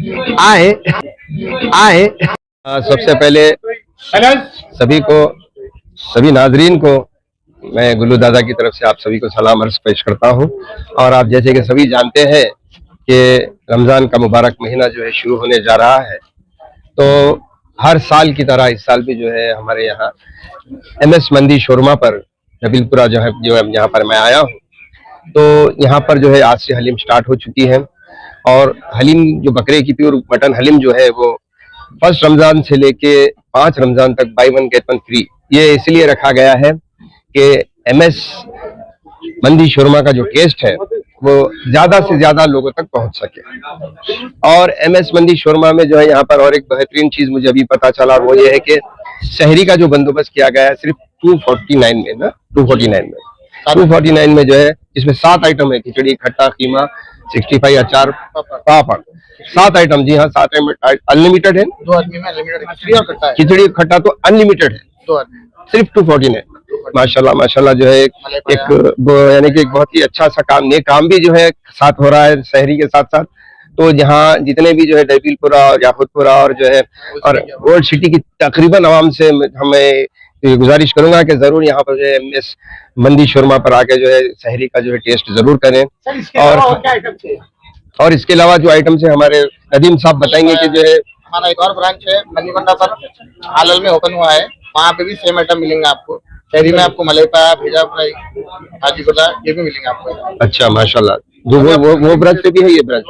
आए आए सबसे पहले सभी को, सभी नाजरीन को मैं गुल्लू दादा की तरफ से आप सभी को सलाम अर्ज पेश करता हूँ। और आप जैसे कि सभी जानते हैं कि रमज़ान का मुबारक महीना जो है शुरू होने जा रहा है, तो हर साल की तरह इस साल भी जो है हमारे यहाँ MS मंदी शोरमा पर नबीलपुरा जो है यहाँ पर मैं आया हूँ। तो यहाँ पर जो है आज से हलीम स्टार्ट हो चुकी है, और हलीम जो बकरे की प्योर मटन हलीम जो है वो फर्स्ट रमजान से लेके 5 रमजान तक by one get one free ये इसलिए रखा गया है कि MS मंदी शोरमा का जो टेस्ट है वो ज्यादा से ज्यादा लोगों तक पहुंच सके। और MS मंदी शोरमा में जो है यहाँ पर और एक बेहतरीन चीज मुझे अभी पता चला, वो ये है कि शहरी का जो बंदोबस्त किया गया है सिर्फ 249 में ना 249 में जो है, इसमें 7 आइटम है, खिचड़ी, खट्टा, कीमा, 65 अचार, पापड़, 7 आइटम। जी हाँ, 7 अनलिमिटेड है, 2 आदमी में अनलिमिटेड खिचड़ी खट्टा तो अनलिमिटेड है, 2 आदमी सिर्फ 249 है। माशाल्लाह माशाल्लाह जो है एक यानी कि एक बहुत ही अच्छा सा काम, नेक काम भी जो है साथ हो रहा है शहरी के साथ साथ। तो यहाँ जितने भी जो है नबीलपुरा और याकूतपुरा और जो है और ओल्ड सिटी की तकरीबन आवाम से हमें गुजारिश करूंगा कि जरूर यहाँ पर जो है MS मंदी शोरमा पर आके जो है शहरी का जो है टेस्ट जरूर करें। और इसके अलावा जो आइटम है हमारे नदीम साहब बताएंगे कि जो है हमारा एक और ब्रांच है मनीबंडा पर, हाल में ओपन हुआ है, वहाँ पे भी सेम आइटम मिलेंगे आपको। शहरी में आपको मलाई पाया, भेजा फ्राई, हाजीपुरा ये भी मिलेंगे आपको। अच्छा माशाल्लाह, वो ब्रांच पे भी है, ये ब्रांच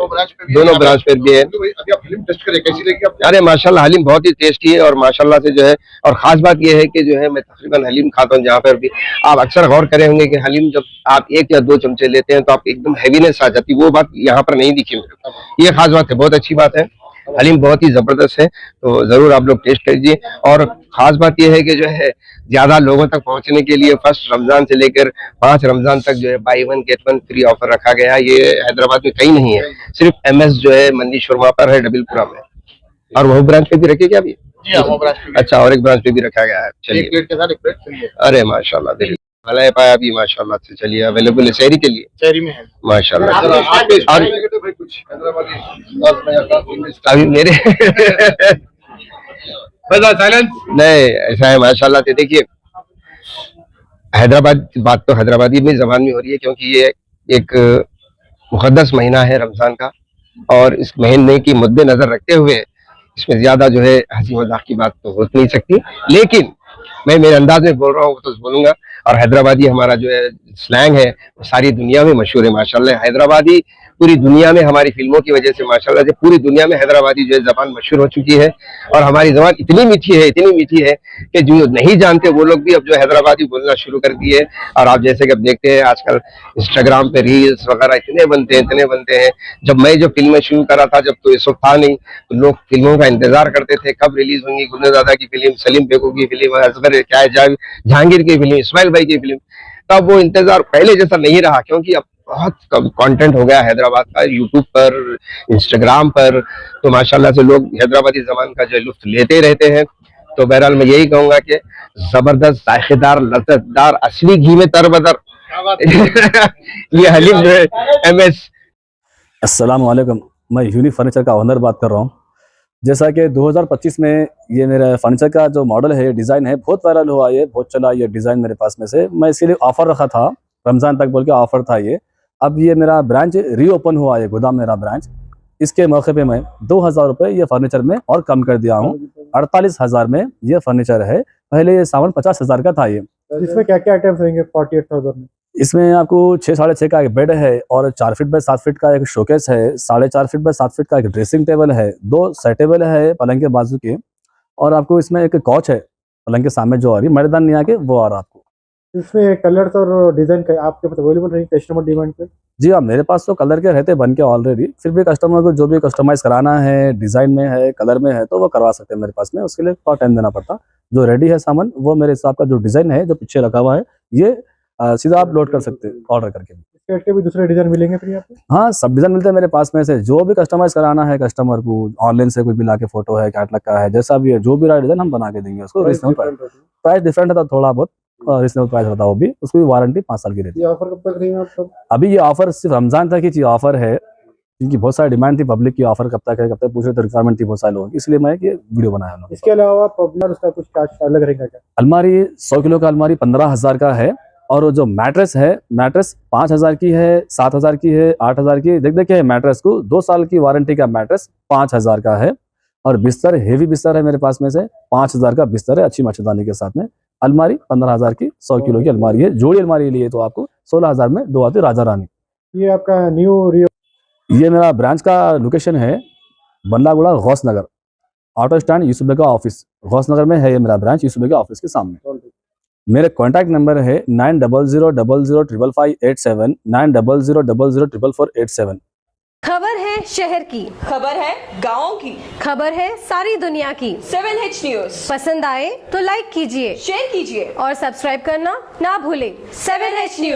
दोनों ब्रांच पे भी है। अभी आप हलीम टेस्ट करें, कैसी लगी आपको? अरे माशाल्लाह हलीम बहुत ही टेस्टी है, और माशाल्लाह से जो है, और खास बात ये है कि जो है मैं तकरीबन हलीम खाता हूँ जहाँ पर भी। आप अक्सर गौर करे होंगे कि हलीम जब आप 1 या 2 चमचे लेते हैं तो आप एकदम हैवीनेस आ जाती है, वो बात यहाँ पर नहीं दिखी मेरे को। ये खास बात है, बहुत अच्छी बात है, हलीम बहुत ही जबरदस्त है, तो जरूर आप लोग टेस्ट कीजिए। और खास बात यह है कि जो है ज्यादा लोगों तक पहुंचने के लिए फर्स्ट रमजान से लेकर 5 रमजान तक जो है by one get one free offer रखा गया है। ये हैदराबाद में कहीं नहीं है, सिर्फ MS जो है मंदी शोरमा पर है नबीलपुरा में। और वो ब्रांच पे भी रखे क्या अभी? अच्छा, और एक ब्रांच पे भी रखा गया है। चलिए, एक प्लेट के साथ एक प्लेट फ्री है। अरे माशाल्लाह, देखिए मलाई पाया भी माशाल्लाह से चलिए अवेलेबल है शहरी के लिए, शहरी में है माशाल्लाह। अभी मेरे नहीं ऐसा है माशाल्लाह से। देखिए हैदराबाद बात तो हैदराबादी में जबान में हो रही है, क्योंकि ये एक मुकद्दस महीना है रमजान का, और इस महीने की मद्देनजर रखते हुए इसमें ज्यादा जो है हंसी मजाक की बात तो हो नहीं सकती, लेकिन मैं मेरे अंदाज में बोल रहा हूँ तो बोलूंगा। और हैदराबादी हमारा जो है स्लैंग है वो सारी दुनिया में मशहूर है माशाल्लाह। हैदराबादी पूरी दुनिया में हमारी फिल्मों की वजह से माशाल्लाह से पूरी दुनिया में हैदराबादी जो है जबान मशहूर हो चुकी है, और हमारी जबान इतनी मीठी है कि जो नहीं जानते वो लोग भी अब जो हैदराबादी बोलना शुरू कर दिए। और आप जैसे कि अब देखते हैं आजकल इंस्टाग्राम पे रील्स वगैरह इतने बनते हैं। जब मैं जो फिल्में शुरू करा था, जब तो इस वक्त था नहीं, तो लोग फिल्मों का इंतजार करते थे कब रिलीज होंगी, गुल्लू दादा की फिल्म, सलीम बेगू की फिल्म, असगर क्या जहांगीर की फिल्म, इस्माइल भाई की फिल्म। तब वो इंतजार पहले जैसा नहीं रहा, क्योंकि अब बहुत कम कंटेंट हो गया हैदराबाद का यूट्यूब पर, इंस्टाग्राम पर, तो माशाल्लाह से लोग हैदराबादी जबान का जो लुत्फ लेते रहते हैं। तो बहरहाल मैं यही कहूंगा कि जबरदस्त, जायकेदार, लज्जतदार, असली घी में तरबदर ये हलीम जो है MS। अस्सलाम वालेकुम, मैं यूनिक फर्नीचर का ओनर बात कर रहा हूँ। जैसा कि 2025 में ये मेरा फर्नीचर का जो मॉडल है, डिज़ाइन है, बहुत वायरल हुआ, ये बहुत चला ये डिज़ाइन मेरे पास में से। मैं इसीलिए ऑफ़र रखा था, रमज़ान तक बोल के ऑफ़र था ये। अब ये मेरा ब्रांच रीओपन हुआ है, गोदाम मेरा ब्रांच। इसके मौके पे मैं 2000 रुपये ये फर्नीचर में और कम कर दिया हूँ, 48,000 में ये फर्नीचर है। पहले ये सामान 50,000 का था। ये इसमें क्या क्या आइटम्स रहेंगे 48,000 में? इसमें आपको 6 साढ़े 6 का एक बेड है, और 4 फीट बाय 7 फीट का एक शोकेस है, 4.5 फीट बाय 7 फीट का एक ड्रेसिंग टेबल है, 2 सेट टेबल है पलंग के बाजू के, और आपको इसमें एक कॉच है पलंग के सामने जो आ रही मर्दान नहीं आके वो आ रहा आपको। इसमें कलर और डिजाइन का आपके पास अवेलेबल रहेंगे कस्टमर डिमांड पे? जी हाँ, मेरे पास तो कलर के रहते बन के ऑलरेडी, फिर भी कस्टमर को जो भी कस्टमाइज कराना है, डिजाइन में है, कलर में है, तो वो करवा सकते हैं मेरे पास में। उसके लिए थोड़ा टाइम देना पड़ता। जो रेडी है सामान वो मेरे हिसाब का जो डिजाइन है जो पीछे रखा हुआ है, ये सीधा आप लोड कर सकते हैं ऑर्डर करके। इसके भी दूसरे डिजाइन मिलेंगे फिर यहाँ पे? हाँ, सब डिजाइन मिलते हैं मेरे पास में से। जो भी कस्टमाइज कराना है कस्टमर को, ऑनलाइन से कोई भी ला के फोटो है, कैटलॉग का है, जैसा भी है, जो भी डिजाइन हम बना के देंगे उसको। प्राइस डिफरेंट है थोड़ा बहुत, रिजनेबल प्राइस होता है वो भी। उसकी वारंटी 5 साल की रहती है। ये ऑफर कब तक रहेगा? अभी ये ऑफर सिर्फ रमजान तक ही ऑफर है, क्योंकि बहुत सारी डिमांड थी पब्लिक की, ऑफर कब तक है कब तक पूछ रहे थे, रिक्वायरमेंट थी बहुत सारे लोगों की, इसलिए मैं ये वीडियो बनाया उन्होंने। इसके अलावा पॉपुलर उसका कुछ चार्ज अलग रहेगा क्या? अलमारी 100 किलो का अलमारी 15,000 का है, और वो जो मैट्रेस है, मैट्रेस 5,000 की है, 7,000 की है, 8,000 की है। देखिए मैट्रेस को 2 साल की वारंटी का मैट्रेस 5,000 का है, और बिस्तर हेवी बिस्तर है मेरे पास में से 5,000 का बिस्तर है अच्छी मच्छरदानी के साथ में। अलमारी 15,000 की 100 किलो की अलमारी है। जोड़ी अलमारी लिए तो आपको 16,000 में 2 आती है राजा रानी। ये आपका न्यू रियो ये मेरा ब्रांच का लोकेशन है बल्लागुड़ा गौस नगर, ऑटो स्टैंड यूसुफ बेगा ऑफिस, गौस नगर में है ये मेरा ब्रांच, यूसुफ बेगा ऑफिस के सामने। मेरे कॉन्टैक्ट नंबर है 9000005587, 9000004487। खबर है शहर की, खबर है गाँव की, खबर है सारी दुनिया की। 7H न्यूज पसंद आए तो लाइक कीजिए, शेयर कीजिए और सब्सक्राइब करना ना भूलें। 7H news.